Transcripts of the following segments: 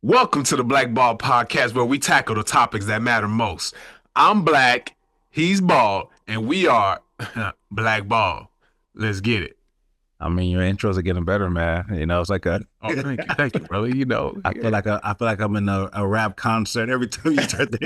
Welcome to the BlackBald Podcast, where we tackle the topics that matter most. I'm black, he's bald, and we are BlackBald. Let's get it. I mean, your intros are getting better, man. You know, it's like a. Oh, thank you, brother. You know, I feel like I'm in a rap concert every time you start the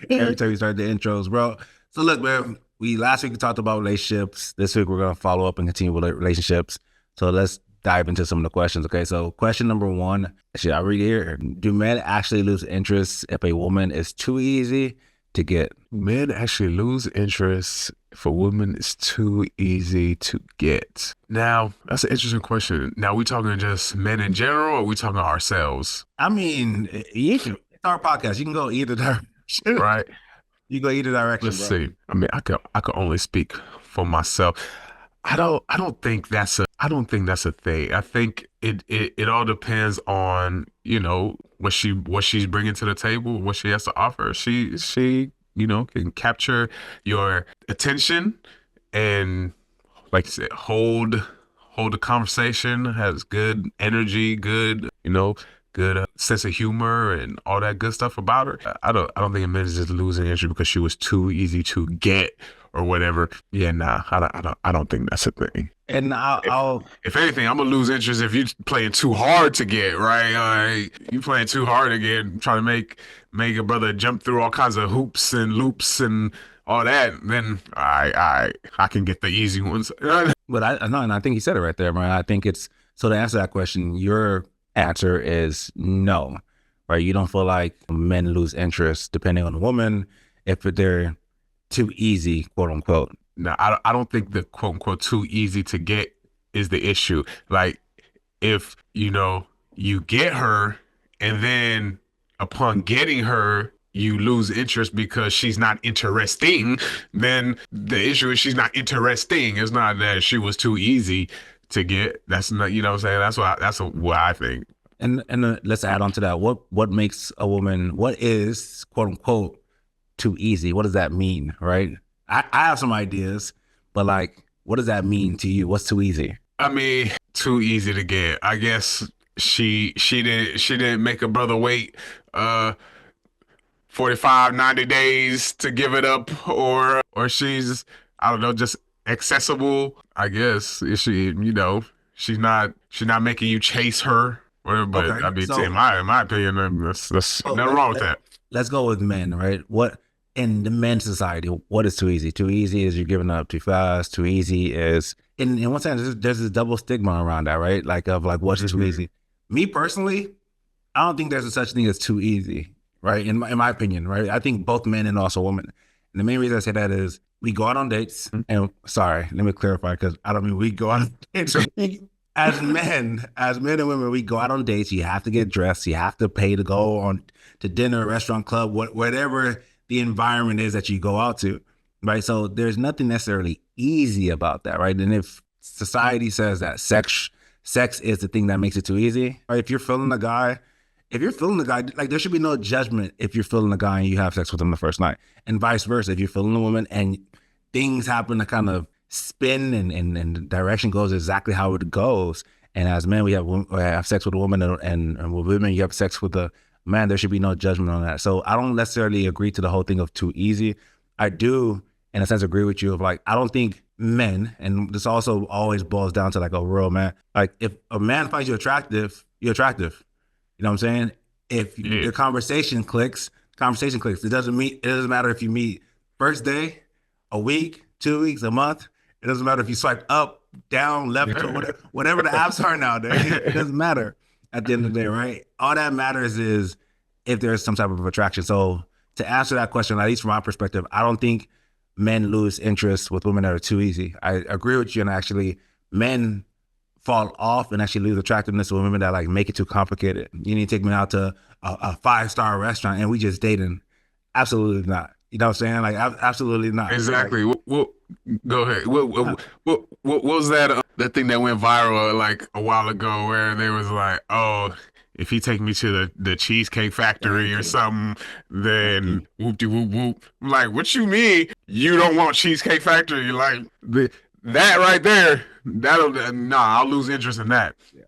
intros, bro. So look, man. Last week we talked about relationships. This week we're gonna follow up and continue with relationships. So let's dive into some of the questions. Okay, so question number one. Should I read here? Do men actually lose interest if a woman is too easy to get? Men actually lose interest if a woman is too easy to get. Now, that's an interesting question. Now, we talking just men in general, or we talking ourselves? I mean, it's our podcast. You can go either direction, right? You go either direction. Let's see. I mean, I could only speak for myself. I don't think that's a thing. I think it all depends on, you know, what she's bringing to the table, what she has to offer. She you know, can capture your attention and, like I said, hold the conversation, has good energy, good, you know, good sense of humor and all that good stuff about her. I don't think a man is just losing interest because she was too easy to get or whatever. Yeah, nah, I don't think that's a thing. And if anything, I'm gonna lose interest if you're playing too hard to get, right? You playing too hard to get, trying to make a brother jump through all kinds of hoops and loops and all that. Then I can get the easy ones. But I think he said it right there, man. I think it's, so to answer that question, your answer is no, right? You don't feel like men lose interest depending on the woman if they're too easy, quote unquote. No, I don't think the quote unquote too easy to get is the issue. Like, if, you know, you get her and then upon getting her, you lose interest because she's not interesting, then the issue is she's not interesting. It's not that she was too easy to get. That's not, you know what I'm saying? That's what I think. And let's add on to that. What makes a woman, what is quote unquote too easy? What does that mean, right? I have some ideas, but like, what does that mean to you? What's too easy? I mean, too easy to get. I guess she didn't make a brother wait 45, 90 days to give it up, or she's, I don't know, just accessible. I guess she, you know, she's not making you chase her. Whatever, but okay, I mean, so, in my opinion, there's nothing wrong with that. Let's go with men, right? What in the men's society, what is too easy? Too easy is you're giving up too fast. Too easy is, in one sense, there's this double stigma around that, right? Like of like what's too easy. Me personally, I don't think there's a such thing as too easy, right? In my opinion, right? I think both men and also women. And the main reason I say that is we go out on dates. And sorry, let me clarify, because I don't mean we go out on dates. As men and women, we go out on dates. You have to get dressed. You have to pay to go on to dinner, restaurant, club, whatever the environment is that you go out to, right? So there's nothing necessarily easy about that, right? And if society says that sex is the thing that makes it too easy, right? If you're feeling a guy, like there should be no judgment if you're feeling a guy and you have sex with him the first night, and vice versa. If you're feeling a woman and things happen to kind of spin and the direction goes exactly how it goes, and as men we have sex with a woman, and with women you have sex with a man, there should be no judgment on that. So I don't necessarily agree to the whole thing of too easy. I do, in a sense, agree with you of like, I don't think men, and this also always boils down to like a real man, like if a man finds you attractive, you're attractive. You know what I'm saying? If the conversation clicks. It doesn't matter if you meet first day, a week, 2 weeks, a month. It doesn't matter if you swipe up, down, left, or whatever the apps are nowadays. It doesn't matter at the end of the day, right? All that matters is if there's some type of attraction. So to answer that question, at least from my perspective, I don't think men lose interest with women that are too easy. I agree with you, and actually men fall off and actually lose attractiveness with women that like make it too complicated. You need to take me out to a 5-star restaurant and we just dating. Absolutely not. You know what I'm saying? Like, absolutely not. Exactly. Like, go ahead. What was that thing that went viral like a while ago where they was like, oh, if he take me to the Cheesecake Factory or something, then whoop-de-whoop-whoop. I'm like, what you mean you don't want Cheesecake Factory? You're like, that right there, I'll lose interest in that. Yeah.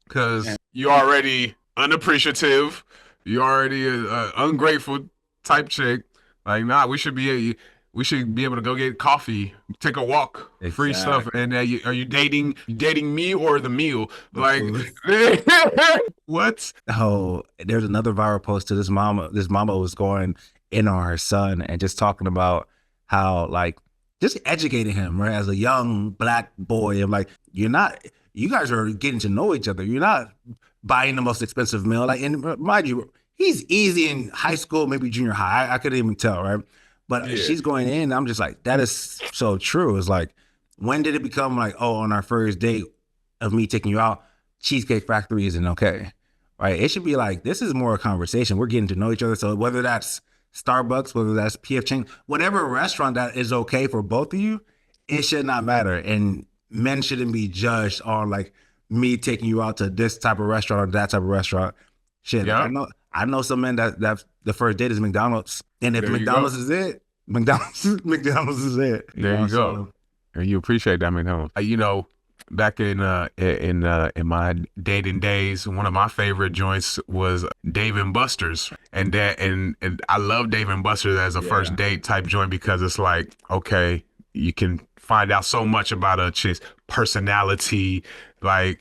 Because you already unappreciative. You already a ungrateful type chick. Like, nah, we should be able to go get coffee, take a walk, free stuff. Exactly. And are you dating me or the meal? The Like, food. what? Oh, there's another viral post to this mama. This mama was going in on her son and just talking about how, like, just educating him, right? As a young black boy, I'm like, you guys are getting to know each other. You're not buying the most expensive meal. Like, and mind you, he's easy in high school, maybe junior high. I couldn't even tell, right? But Yeah. she's going in. I'm just like, that is so true. It's like, when did it become like, oh, on our first date of me taking you out, Cheesecake Factory isn't okay, right? It should be like, this is more a conversation. We're getting to know each other. So whether that's Starbucks, whether that's PF Chang, whatever restaurant that is okay for both of you, it should not matter. And men shouldn't be judged on like me taking you out to this type of restaurant or that type of restaurant. Shit, Yeah. I know some men that the first date is McDonald's, and if There you McDonald's go. is it, McDonald's is it. There you go. And you appreciate that, McDonald's. Back in my dating days, one of my favorite joints was Dave and Buster's, and I love Dave and Buster's as a first date type joint because it's like, okay, you can find out so much about a chick's personality, like,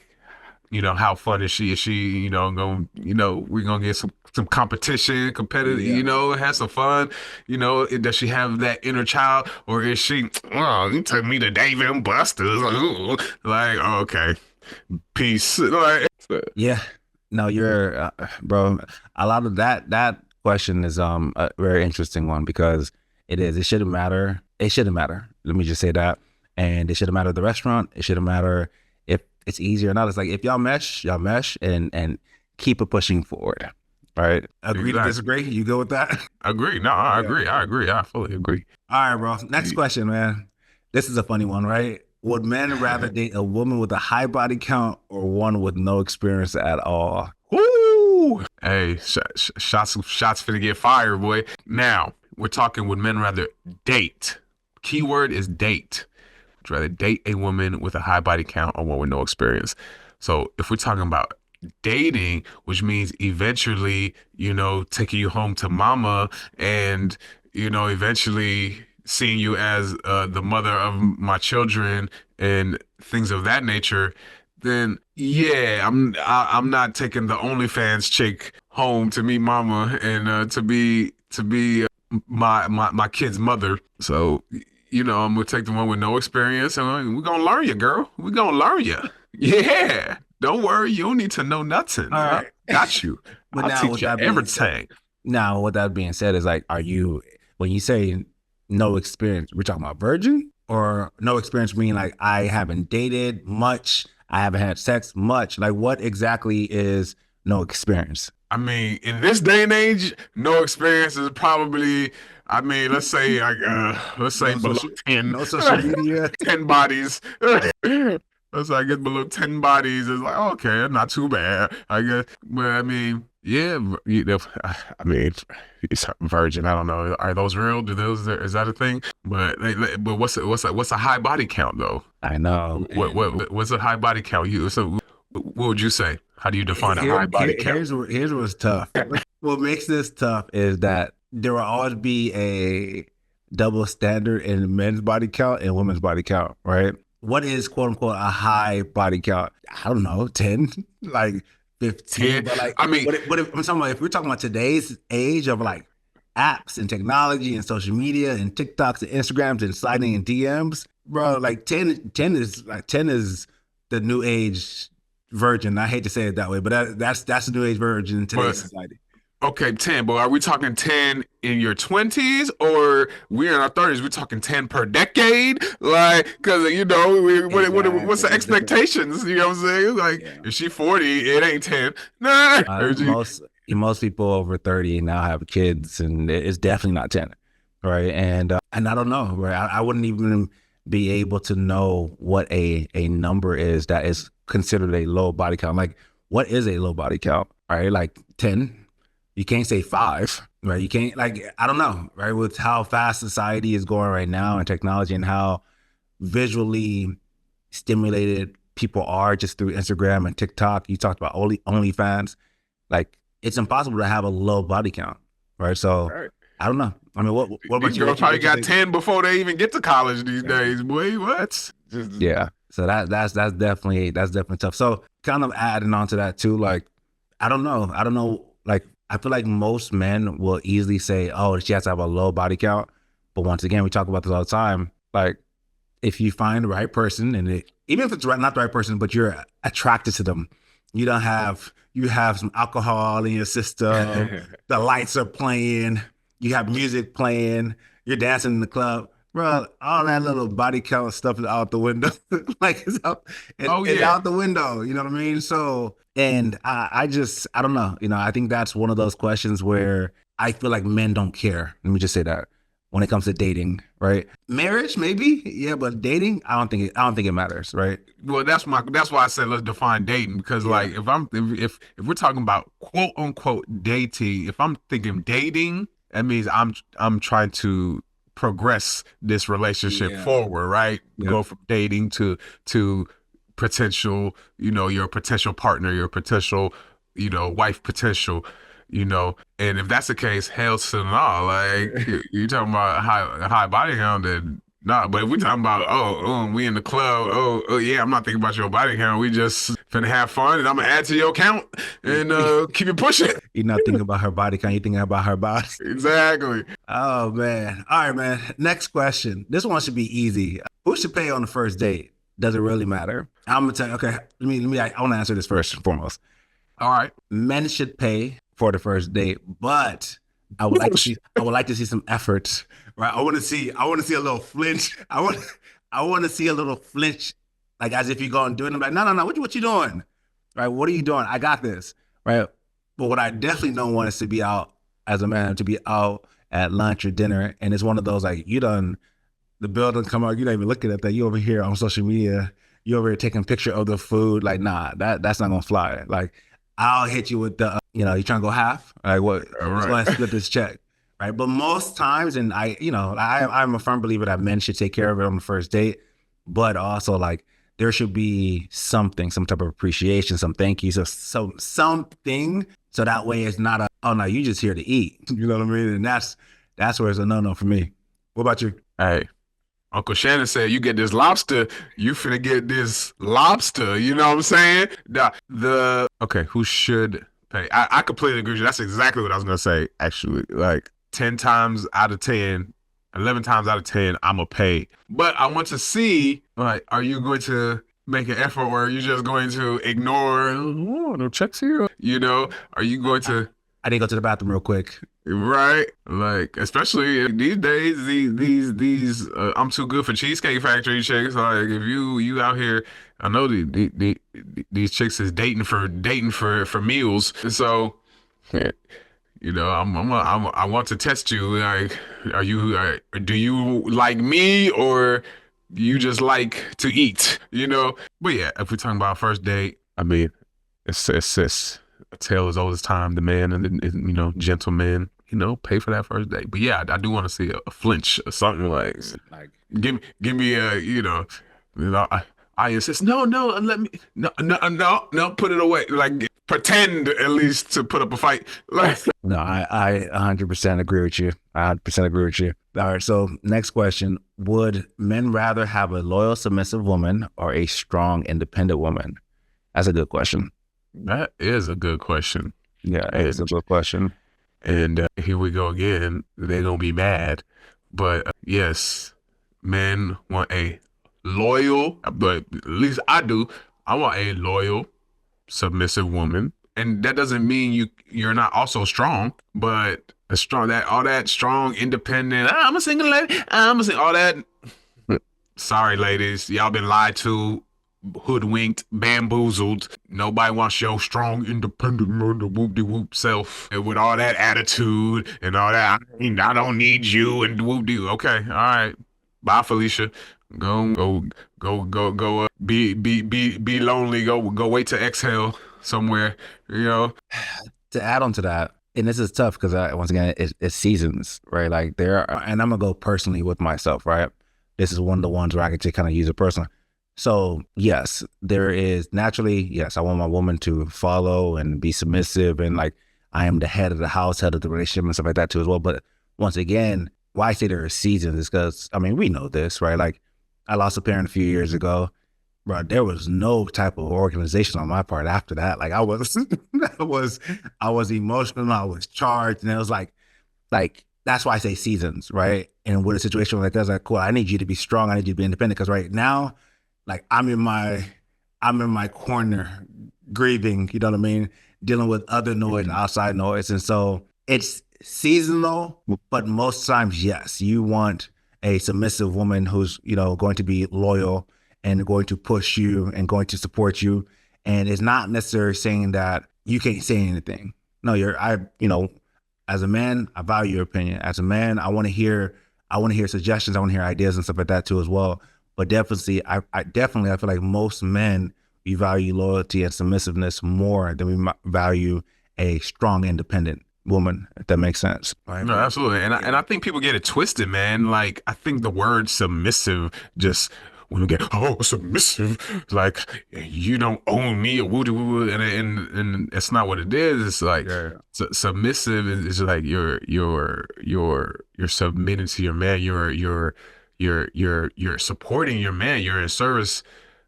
how fun is she? Is she, we're gonna get some competition, competitive, have some fun, does she have that inner child, or is she, oh, you took me to Dave and Buster's, ooh. Like, okay, peace. Like, Yeah. No, you're, bro. A lot of that question is a very interesting one because it is. It shouldn't matter. It shouldn't matter. Let me just say that. And it shouldn't matter the restaurant. It shouldn't matter if it's easy or not. It's like if y'all mesh, and keep it pushing forward. Right? Agree to disagree? You go with that? Agree. No, I agree. I agree. I fully agree. All right, bro. Next question, man. This is a funny one, right? Would men rather date a woman with a high body count or one with no experience at all? Woo! Hey, shots finna get fired, boy. Now, we're talking, would men rather date? Keyword is date. Would you rather date a woman with a high body count or one with no experience? So if we're talking about dating, which means eventually, taking you home to mama and, eventually seeing you as the mother of my children and things of that nature, then yeah, I'm not taking the OnlyFans chick home to meet mama and to be my kid's mother. So I'm gonna take the one with no experience, and we're gonna learn you, girl. We're gonna learn you. Yeah, don't worry, you don't need to know nothing. All right. Got you. But I'll now, teach with you that being everything. Now, with that being said, is like, when you say no experience, we're talking about virgin, or no experience meaning like I haven't dated much, I haven't had sex much. Like, what exactly is no experience? I mean, in this day and age, no experience is probably, let's say below 10. No social media. 10 bodies. Let's say I get below 10 bodies. It's like, okay, not too bad, I guess. But yeah, it's virgin. I don't know. Are those real? Is that a thing? But what's a high body count though? I know. What's a high body count? What would you say? How do you define a high body count? Here's what's tough. What makes this tough is that there will always be a double standard in men's body count and women's body count, right? What is quote unquote a high body count? I don't know, 10, like 15. But like, I'm talking about, if we're talking about today's age of like apps and technology and social media and TikToks and Instagrams and sliding in DMs, bro, like 10 is the new age virgin. I hate to say it that way, but that's the new age virgin in today's society. Okay, 10, but are we talking 10 in your 20s or we're in our 30s? We're talking 10 per decade? Like, because, what's the expectations? You know what I'm saying? Like, if she 40, it ain't 10. Nah. Most people over 30 now have kids, and it's definitely not 10, right? And I don't know, right? I wouldn't even be able to know what a number is that is considered a low body count. Like, what is a low body count? All right, like 10. You can't say 5, right? You can't, like, I don't know, right? With how fast society is going right now and technology and how visually stimulated people are just through Instagram and TikTok. You talked about OnlyFans. Like it's impossible to have a low body count, right? So Right. I don't know. I mean, what about These you? girls probably What you got think? 10 before they even get to college these days. Boy, what? Just, Yeah. So that's definitely tough. So kind of adding on to that too, like I don't know. Like I feel like most men will easily say, "Oh, she has to have a low body count." But once again, we talk about this all the time. Like if you find the right person, and even if it's not the right person, but you're attracted to them, you have some alcohol in your system, the lights are playing, you have music playing, you're dancing in the club, bro. All that little body count stuff is out the window. Like oh, it's yeah. out the window. You know what I mean? So, and I don't know. I think that's one of those questions where I feel like men don't care. Let me just say that when it comes to dating, right? Marriage, maybe, yeah, but dating, I don't think it matters, right? Well, that's why I said let's define dating, because Yeah, like if we're talking about quote unquote dating, if I'm thinking dating, that means I'm trying to progress this relationship yeah, forward, right? yeah. Go from dating to potential, your potential partner, your potential, wife potential, and if that's the case, hell to no. Like you talking about high body count, then nah. But if we talking about we in the club, yeah, I'm not thinking about your body count. We just finna have fun, and I'm gonna add to your count and keep it pushing. You're not thinking about her body count, you're thinking about her body. Exactly. Oh man. All right, man. Next question. This one should be easy. Who should pay on the first date? Does it really matter? I'm gonna tell you, okay, I want to answer this first and foremost. All right. Men should pay for the first date, but I would like to see some effort. Right. I want to see a little flinch. I want to see a little flinch, like as if you're going to do it. I'm like, no, what you doing? Right? What are you doing? I got this. Right. But what I definitely don't want is to be out as a man, to be out at lunch or dinner. And it's one of those like the bill doesn't come out, you're not even looking at that. You over here on social media, you over here taking a picture of the food. Like, nah, that's not gonna fly. Like, I'll hit you with the, you trying to go half? Like, what? All Let's go ahead right. and split this check. Right. But most times, and I'm a firm believer that men should take care of it on the first date, but also like there should be something, some type of appreciation, some thank you, so something, so that way it's not oh no, you just here to eat. You know what I mean? And that's where it's a no for me. What about you? Hey, Uncle Shannon said, "You get this lobster, you finna get this lobster." You know what I'm saying? Okay, who should pay? I completely agree with you. That's exactly what I was gonna say. Actually, like 10 times out of 10, 11 times out of 10, I'm gonna pay. But I want to see, like, are you going to make an effort, or are you just going to ignore? Oh, no checks here. Are you going to? I didn't go to the bathroom real quick. Right, like especially these days, these I'm too good for Cheesecake Factory chicks. Like if you out here, I know these chicks is dating for meals. So, yeah, I want to test you. Like, do you like me, or you just like to eat? But yeah, if we're talking about first date, I mean, it's a tale as old as time. The man and gentlemen, pay for that first date. But yeah, I do want to see a flinch or something like give me I insist. No, let me no, put it away. Like pretend at least to put up a fight. Like No, I 100% agree with you. I 100% agree with you. All right, so next question. Would men rather have a loyal, submissive woman or a strong, independent woman? That's a good question. that is a good question. Yeah, it's a good question. And here we go again. They're gonna be mad, but yes, men want a loyal. But at least I do. I want a loyal, submissive woman, and that doesn't mean you're not also strong. But a strong all that strong, independent. I'm a single lady. All that. Sorry, ladies, y'all been lied to, hoodwinked, bamboozled. Nobody wants your strong, independent, whoop-de-whoop self and with all that attitude and all that. I don't need you and whoop-de. Okay, all right. Bye, Felicia. Go. Be lonely. Go. Wait to exhale somewhere. To add on to that, and this is tough because once again, it's seasons, right? Like and I'm gonna go personally with myself, right? This is one of the ones where I can just kind of use it personally. So yes, there is naturally, yes, I want my woman to follow and be submissive, and like I am the head of the house, head of the relationship and stuff like that too as well. But once again, why I say there are seasons is because I mean we know this, right? Like I lost a parent a few years ago. Bro, there was no type of organization on my part after that. Like I was I was emotional, I was charged, and it was like that's why I say seasons, right? And with a situation like that, it's like, cool, I need you to be strong, I need you to be independent. Because right now, like I'm in my corner grieving, you know what I mean? Dealing with other noise, outside noise. And so it's seasonal, but most times, yes, you want a submissive woman who's, you know, going to be loyal and going to push you and going to support you. And it's not necessarily saying that you can't say anything. No, you know, as a man, I value your opinion. As a man, I want to hear suggestions. I want to hear ideas and stuff like that too as well. But definitely, I definitely, I feel like most men, we value loyalty and submissiveness more than we value a strong, independent woman, if that makes sense. Right? No, absolutely. And I think people get it twisted, man. Like, I think the word submissive just, when we get, oh, submissive, like, you don't own me, or woo, and it's not what it is. It's like, submissive is like you're submitting to your man. You're supporting your man. You're in service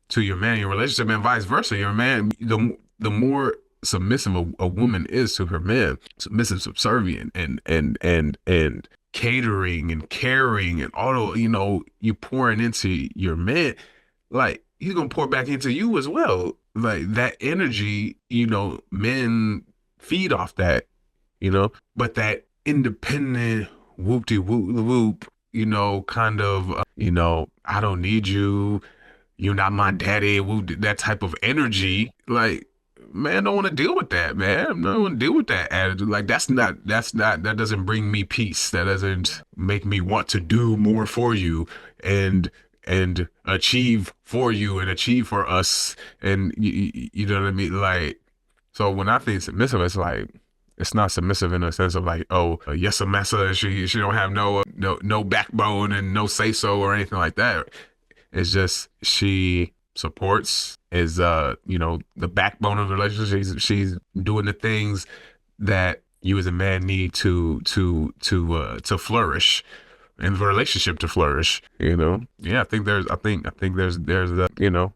to your man, your relationship, and vice versa. Your man, the more submissive a woman is to her man, submissive, subservient, and catering and caring and all, you know, you pouring into your man, like he's gonna pour back into you as well. Like that energy, you know, men feed off that, you know, but that independent whoop, you know, kind of, you know, I don't need you, you're not my daddy, that type of energy, like, man, don't want to deal with that, man. I don't want to deal with that attitude. Like, that doesn't bring me peace. That doesn't make me want to do more for you and achieve for you and achieve for us. And you know what I mean? Like, so when I think submissive, it's like, it's not submissive in a sense of like, oh, yes, a massa. She don't have no backbone and no say so or anything like that. It's just she supports, is you know, the backbone of the relationship. She's doing the things that you as a man need to flourish, and the relationship to flourish. You know, yeah. I think there's you know,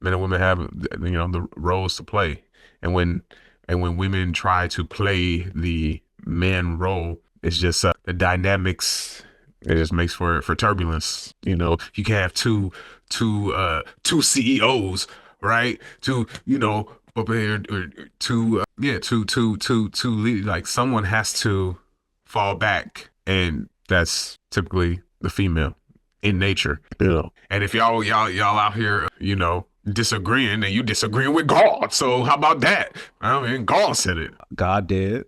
men and women have, you know, the roles to play, and when women try to play the man role, it's just the dynamics. It just makes for turbulence. You know, you can have two CEOs, right? Two, you know, up here, or two, two lead. Like someone has to fall back, and that's typically the female in nature, you know. And if y'all out here, you know, disagreeing, and you disagreeing with God, so how about that? I mean, God said it. God did.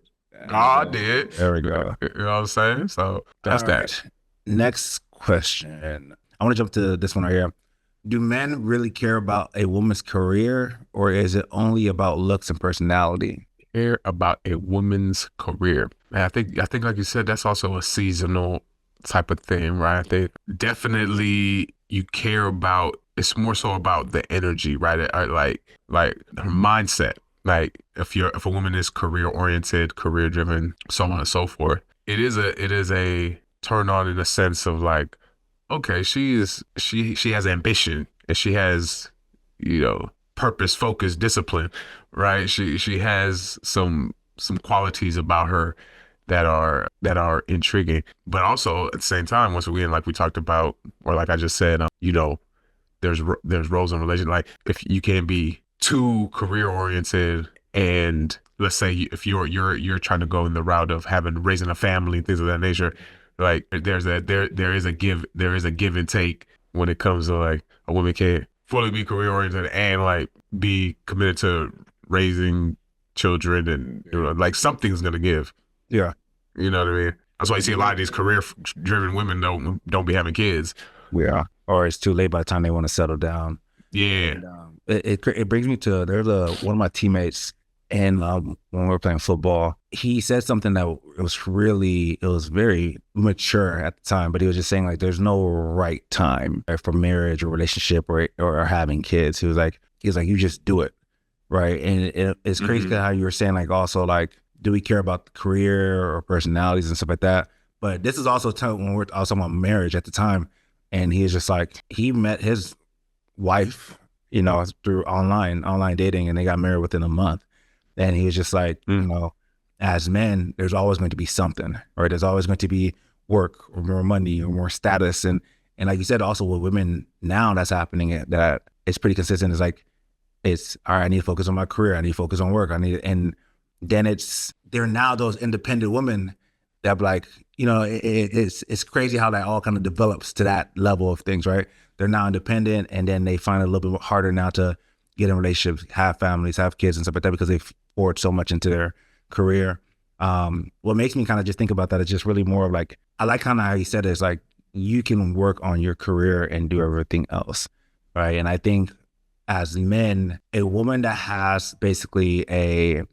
God did. There we go. You know what I'm saying? So that's All that. right. Next question. I want to jump to this one right here. Do men really care about a woman's career, or is it only about looks and personality? Care about a woman's career. And I think like you said, that's also a seasonal type of thing, right? I think definitely you care about, it's more so about the energy, right? Like her mindset. Like if a woman is career oriented, career driven, so on and so forth, it is a turn on in a sense of like, okay, she has ambition, and she has, you know, purpose, focus, discipline, right? She has some qualities about her that are intriguing, but also at the same time, once again, like we talked about, or like I just said, you know, there's roles in relation. Like if you can be too career oriented, and let's say if you're trying to go in the route of raising a family, things of that nature, like there is a give and take when it comes to like a woman can't fully be career oriented and like be committed to raising children, and you know, like something's gonna give. Yeah. You know what I mean? That's why you see a lot of these career driven women don't be having kids. Yeah. Or it's too late by the time they want to settle down. Yeah. And, it brings me to, there's one of my teammates, And when we were playing football, he said something that it was very mature at the time, but he was just saying like, there's no right time for marriage or relationship or having kids. He was like, you just do it. Right. And it's crazy how you were saying like, also like, do we care about the career or personalities and stuff like that? But this is also when we're also talking about marriage at the time. And he was just like, he met his wife, through online dating, and they got married within a month. And he was just like, as men, there's always going to be something, right? There's always going to be work or more money or more status. And like you said, also with women now that's happening, that it's pretty consistent. It's like, it's, all right, I need to focus on my career. I need to focus on work. And then there are now those independent women that like, it's crazy how that all kind of develops to that level of things, right? They're now independent, and then they find it a little bit harder now to get in relationships, have families, have kids and stuff like that, because they've poured so much into their career. What makes me kind of just think about that is just really more of like, I like kind of how he said it, it's like, you can work on your career and do everything else, right? And I think as men, a woman that has basically a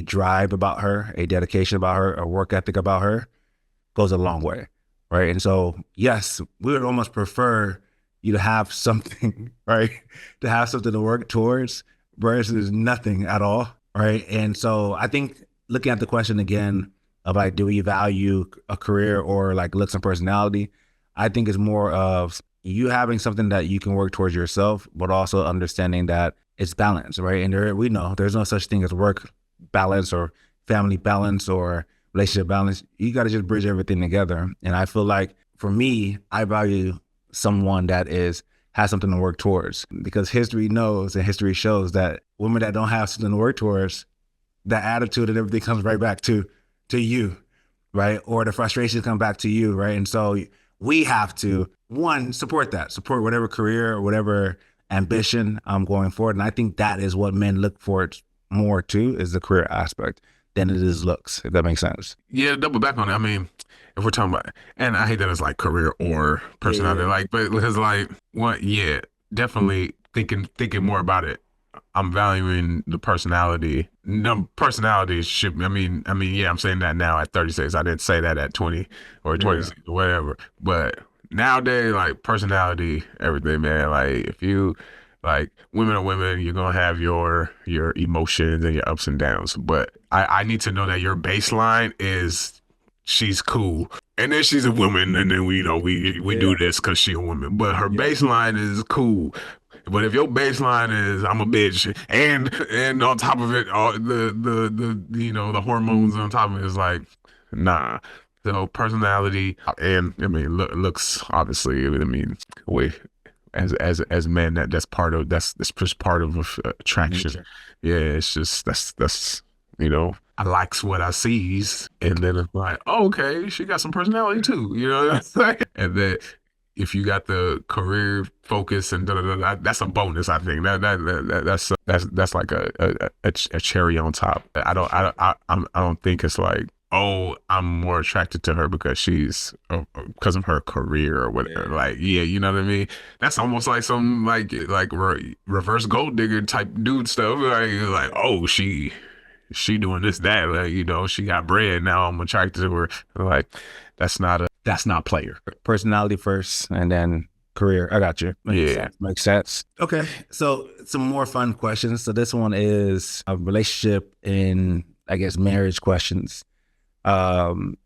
drive about her, a dedication about her, a work ethic about her, goes a long way, right? And so, yes, we would almost prefer you to have something, right? To have something to work towards versus nothing at all, right? And so I think looking at the question again of like, do we value a career or like looks and personality? I think it's more of you having something that you can work towards yourself, but also understanding that it's balance, right? And we know there's no such thing as work balance or family balance or relationship balance. You got to just bridge everything together. And I feel like for me, I value someone that has something to work towards, because history knows and history shows that women that don't have something to work towards, that attitude and everything comes right back to you, right? Or the frustrations come back to you, right? And so we have to, one, support whatever career or whatever ambition I'm going forward. And I think that is what men look for more too, is the career aspect than it is looks, if that makes sense. Yeah, double back on it. I mean, if we're talking about, and I hate that it's like career or personality, like, but because like, definitely thinking more about it. I'm valuing the personality. No, personality should. Yeah, I'm saying that now at 36. I didn't say that at 20 or 26 or whatever. But nowadays, like personality, everything, man. Like if you like women are women, you're gonna have your emotions and your ups and downs. But I need to know that your baseline is she's cool. And then she's a woman, and then we do this because she's a woman. But her baseline is cool. But if your baseline is I'm a bitch, and on top of it, all the hormones on top of it is like, nah. So personality and looks obviously. We as men that's just part of attraction. Yeah, it's just that's I likes what I sees, and then it's like, oh, okay, she got some personality too, and then if you got the career focus and that's a bonus. I think that's like a cherry on top. I don't think it's like, oh, I'm more attracted to her because she's because of her career or whatever. Yeah. Like, yeah, you know what I mean? That's almost like some like reverse gold digger type dude stuff. Like oh, she doing this, that, like, she got bread. Now I'm attracted to her. Like, that's not player. Personality first and then career. I got you. Makes sense. Okay. So some more fun questions. So this one is a relationship in, I guess, marriage questions. Would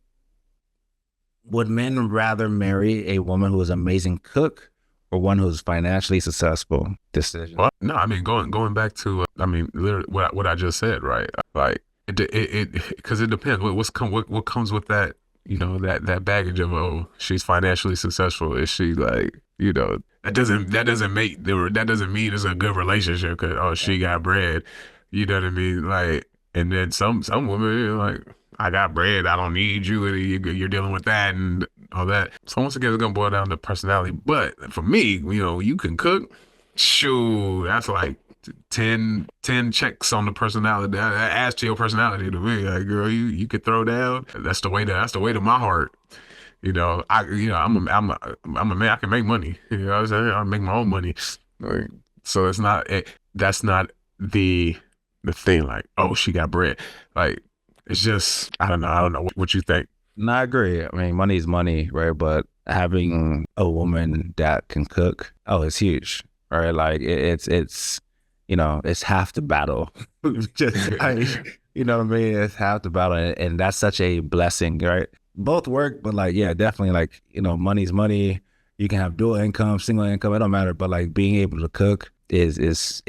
men rather marry a woman who is an amazing cook or one who's financially successful? Decision. Well, no, going back to literally what I just said, right? Like it because it depends. What comes with that? That baggage of, oh, she's financially successful. Is she like, that doesn't mean it's a good relationship because, oh, she got bread. You know what I mean? Like, and then some women like, I got bread, I don't need you. You're dealing with that and all that. So once again, it's gonna boil down to personality. But for me, you can cook. Shoo, that's like 10 checks on the personality. That adds to your personality to me. Like, girl, you could throw down. That's the way to my heart. I'm a man. I can make money. You know what I'm saying? I make my own money. Like, so that's not the the thing, like, oh, she got bread. Like, it's just, I don't know what you think. No, I agree. I mean, money is money, right? But having a woman that can cook, oh, it's huge, right? Like it's it's half the battle. Just like, you know what I mean? It's half the battle, and that's such a blessing, right? Both work, but like, yeah, definitely, like, money's money. You can have dual income, single income, it don't matter. But like being able to cook it's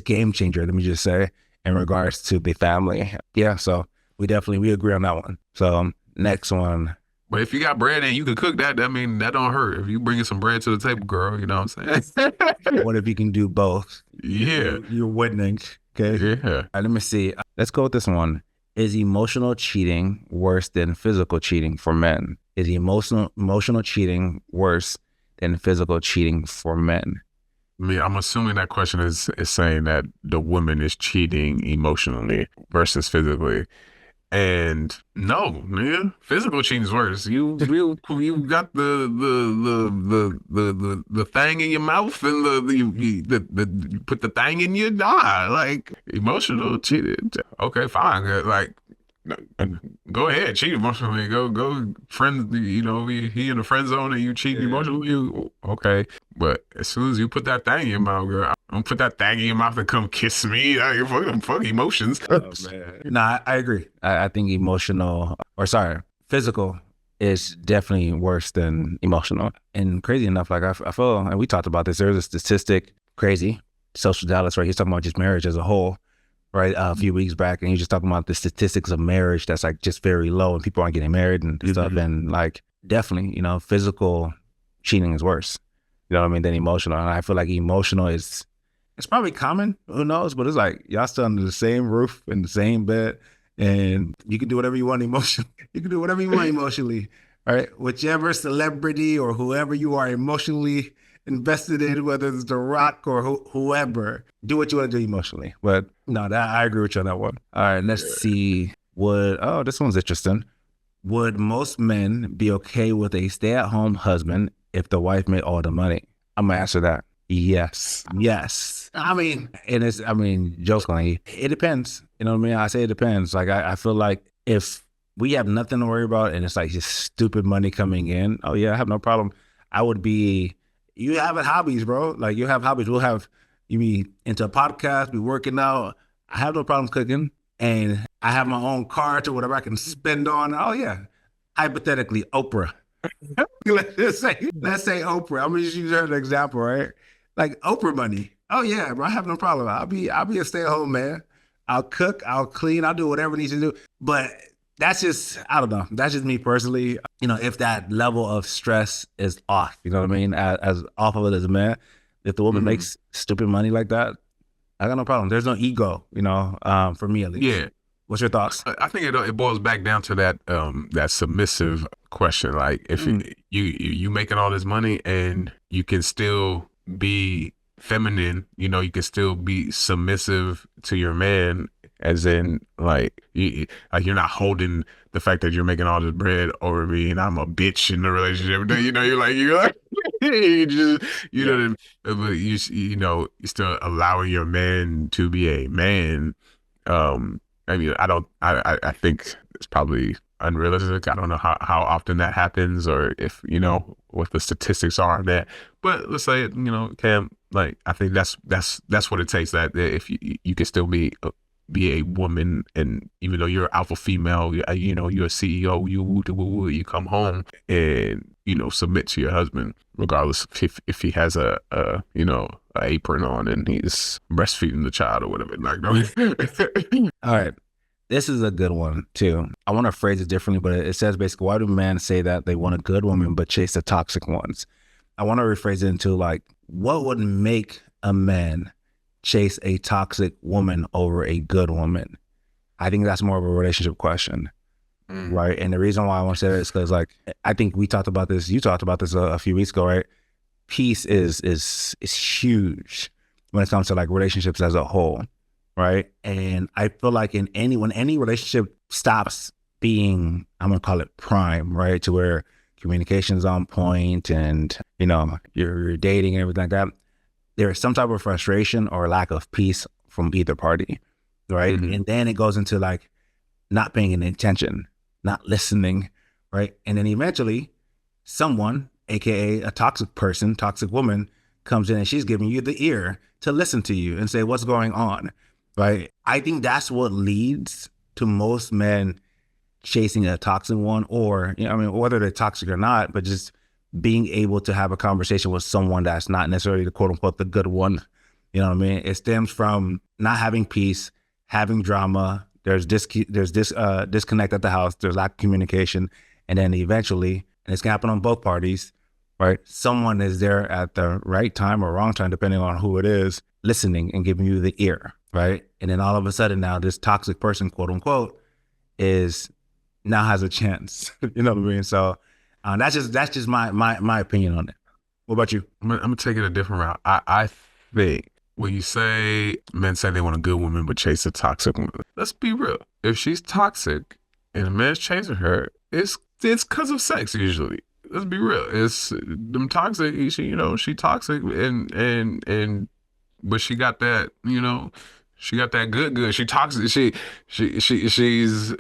game changer. Let me just say, in regards to the family. Yeah, so we agree on that one. So next one. But if you got bread and you can cook that, I mean, that don't hurt. If you bringing some bread to the table, girl, you know what I'm saying? What if you can do both? Yeah. You're winning. Okay. Yeah. All right, let me see. Let's go with this one. Is emotional cheating worse than physical cheating for men? Is emotional cheating worse than physical cheating for men? I mean, I'm assuming that question is saying that the woman is cheating emotionally versus physically. And no, man, physical cheating is worse. You got the thing in your mouth and you put the thing in your eye. Like, emotional cheating. Okay, fine. Like, go ahead, cheat emotionally. Go friend. He in the friend zone and you cheat emotionally. Okay, but as soon as you put that thing in your mouth, girl, don't put that thing in your mouth and come kiss me. Like, fuck emotions. Oh, man. Nah, I agree. I think physical is definitely worse than emotional. And crazy enough, like I feel, and we talked about this, there's a statistic, crazy, social Dallas, right? He's talking about just marriage as a whole, right? A few weeks back, and he's just talking about the statistics of marriage that's like just very low and people aren't getting married and stuff. And like, definitely, physical cheating is worse, you know what I mean, than emotional. And I feel like emotional it's probably common, who knows, but it's like y'all still under the same roof in the same bed, and you can do whatever you want emotionally. You can do whatever you want emotionally, all right? Whichever celebrity or whoever you are emotionally invested in, whether it's The Rock or whoever, do what you want to do emotionally. But no, I agree with you on that one. All right, let's see. This one's interesting. Would most men be okay with a stay-at-home husband if the wife made all the money? I'm gonna answer that. Yes. I mean, jokingly, it depends. You know what I mean? I say it depends. Like, I feel like if we have nothing to worry about and it's like just stupid money coming in, oh yeah, I have no problem. You have hobbies, bro. Like, you have hobbies. You be into a podcast, be working out. I have no problem cooking. And I have my own car to whatever I can spend on. Oh yeah. Hypothetically, Oprah. let's say Oprah. I'm gonna just use her as an example, right? Like, Oprah money. Oh yeah, bro, I have no problem. I'll be a stay-at-home man. I'll cook, I'll clean, I'll do whatever needs to do. But that's just, I don't know. That's just me personally. If that level of stress is off, you know what I mean? As off of it as a man, if the woman makes stupid money like that, I got no problem. There's no ego, for me at least. Yeah. What's your thoughts? I think it boils back down to that submissive question. Like, if you making all this money and you can still be feminine, you can still be submissive to your man, as in like you're not holding the fact that you're making all this bread over me and I'm a bitch in the relationship. You're like you just but you're still allowing your man to be a man. I mean, I think it's probably unrealistic. I don't know how often that happens or if, what the statistics are on that. But let's say, Cam, like, I think that's what it takes, that if you can still be a woman, and even though you're alpha female, you're a CEO, you come home and, submit to your husband, regardless if he has a apron on and he's breastfeeding the child or whatever. Like, all right. This is a good one too. I want to phrase it differently, but it says basically, why do men say that they want a good woman but chase the toxic ones? I want to rephrase it into like, what would make a man chase a toxic woman over a good woman? I think that's more of a relationship question, right? And the reason why I want to say that is because, like, I think we talked about this. You talked about this a few weeks ago, right? Peace is huge when it comes to like relationships as a whole, right? And I feel like when any relationship stops being, I'm gonna call it prime, right, to where communication's on point and you're dating and everything like that, there is some type of frustration or lack of peace from either party, right? Mhm. And then it goes into like not paying any attention, not listening, right? And then eventually someone, aka a toxic person, toxic woman, comes in and she's giving you the ear to listen to you and say what's going on, right? I think that's what leads to most men chasing a toxic one, or I mean, whether they're toxic or not, but just being able to have a conversation with someone that's not necessarily the quote unquote the good one. You know what I mean? It stems from not having peace, having drama. There's disconnect at the house. There's lack of communication, and then eventually, and it's gonna happen on both parties, right? Someone is there at the right time or wrong time, depending on who it is, listening and giving you the ear, right? And then all of a sudden, now this toxic person, quote unquote, is now has a chance. You know what I mean? So that's just my opinion on it. What about you? I'm gonna take it a different route. I think when you say men say they want a good woman but chase a toxic woman, let's be real. If she's toxic and a man's chasing her, it's because of sex usually. Let's be real. It's them toxic. She toxic and but she got that. She got that good. She toxic. She's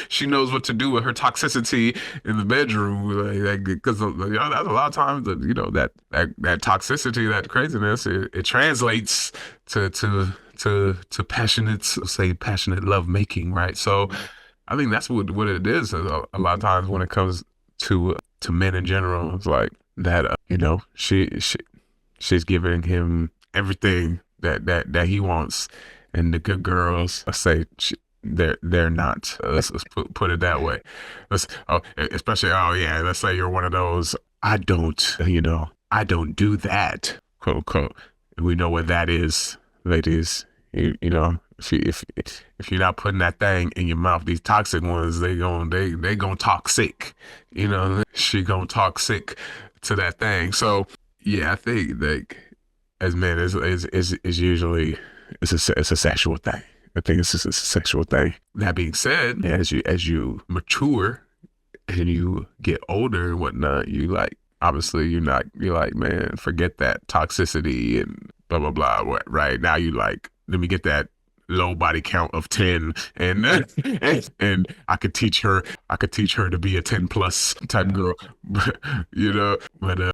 she knows what to do with her toxicity in the bedroom, like because that's a lot of times that toxicity, that craziness, it translates to passionate love making, right? So I think that's what it is. A lot of times when it comes to men in general, it's like that. She's giving him everything that he wants, and the good girls say they're not. Let's put it that way. Especially let's say you're one of those. I don't do that, quote unquote. We know what that is, ladies. If you're not putting that thing in your mouth, these toxic ones, they gonna talk sick. She gonna talk sick to that thing. So yeah, I think like as men is usually it's a sexual thing. I think it's just a sexual thing. That being said, as you mature and you get older and whatnot, you like obviously you're like, man, forget that toxicity and blah blah blah. Right now you like, let me get that low body count of 10 and and I could teach her to be a 10 plus type girl. But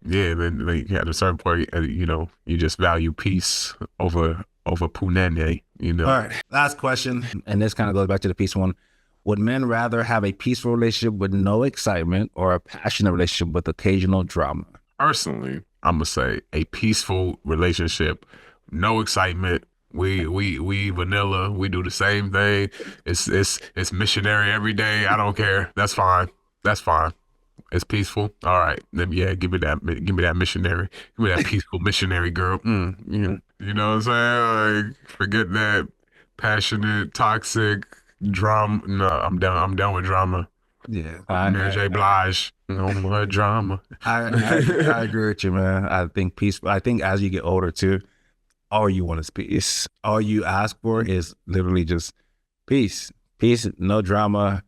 then like at a certain point you just value peace over punene. All right, last question, and this kind of goes back to the peace one. Would men rather have a peaceful relationship with no excitement or a passionate relationship with occasional drama? Personally, I'm gonna say a peaceful relationship, no excitement. We vanilla. We do the same thing. It's missionary every day. I don't care. That's fine. It's peaceful. All right. Then give me that missionary. Give me that peaceful missionary girl. You know what I'm saying? Like, forget that passionate, toxic drama. No, I'm done with drama. Yeah, Mary J. Blige. No more drama. I agree with you, man. I think peaceful. I think as you get older too, all you want is peace. All you ask for is literally just peace. Peace, no drama,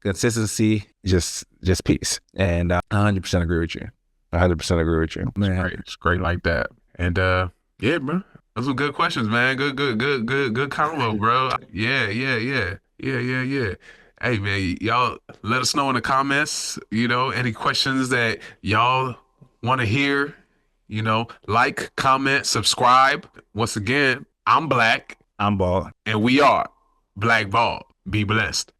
consistency, just peace. And I 100% agree with you. 100% agree with you. Man. It's great like that. And yeah, bro. Those were good questions, man. Good convo, bro. Yeah. Hey, man, y'all let us know in the comments, any questions that y'all want to hear. Like, comment, subscribe. Once again, I'm Black. I'm Bald. And we are BlackBald. Be blessed.